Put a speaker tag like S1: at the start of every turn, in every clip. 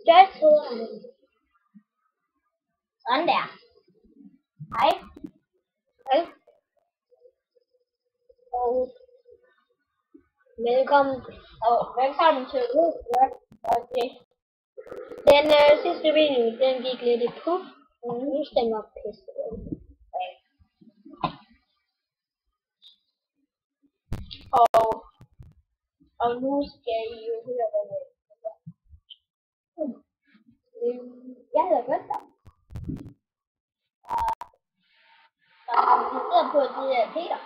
S1: Jeg tror sådan der. Hej. Hej. Og velkommen til Roblox. Okay. Den sidste video, den gik lidt i puff. Nu stemmer pisse. Og nu skal I jo høre, hvad det er. Jeg hedder Gustav. Og har vi sidder på, det er Peter.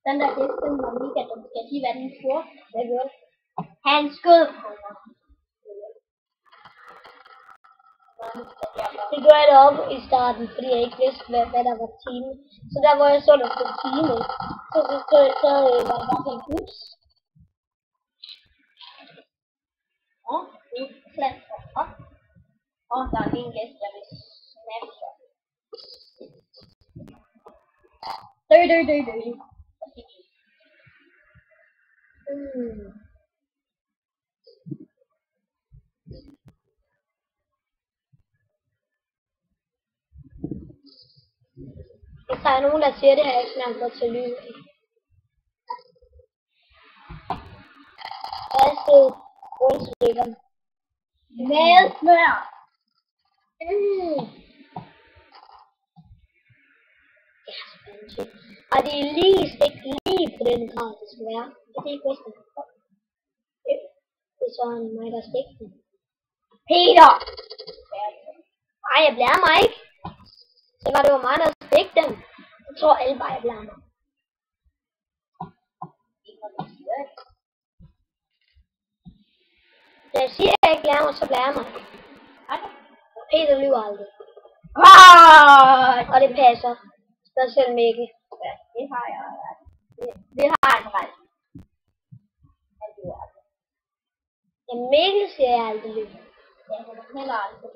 S1: Den der hesten var mega dum. Skal jeg sige, hvad den gjorde? Hvad gjorde den? Han skød på mig. Det gjorde jeg deroppe i starten, fordi jeg ikke vidste, hvad der var time. Så der hvor jeg så, der stod time, så var det bare sådan en bus. Og nu klatrer jeg op. Og der er en gæst, der vil snappe sig. Dø. Hvis der er nogen, der siger det, har jeg ikke snart godt til lyd. Vasket rundstykker med smør. Det er spændende. Og det er stegt lige på den grad, det skal være. Det er ikke bedst. Det er sådan mig, der stegte den. Peter! Ej, jeg blærer mig ikke. Så var det jo mig, der stegte den. Jeg tror alle bare, jeg blærer mig. Når jeg siger, at jeg ikke blærer mig, så blærer jeg mig. Peter lyver aldrig. Og det passer. Specielt Mikkel. Ja, det har jeg. Det har jeg ret. Ja, Mikkel siger jeg aldrig lyver. Ja, han er heller aldrig.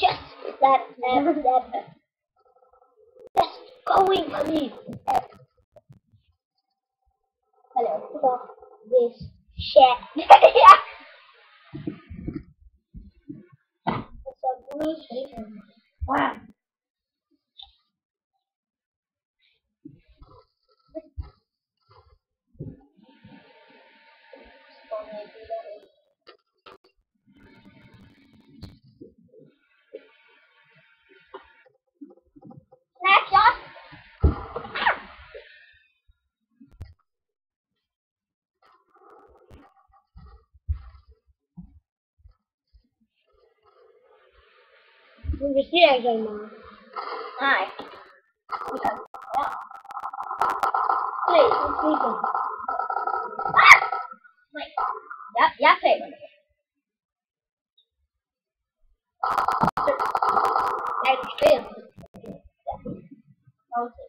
S1: Just that. That's going for me. Hello, stop this shit. Yeah. It's a blue shape. Wow. Snapshot. Vi ser ikke så meget. Nej. Nej, det flyder. Nej. Jeg taber det. Nej, det sker. Okay.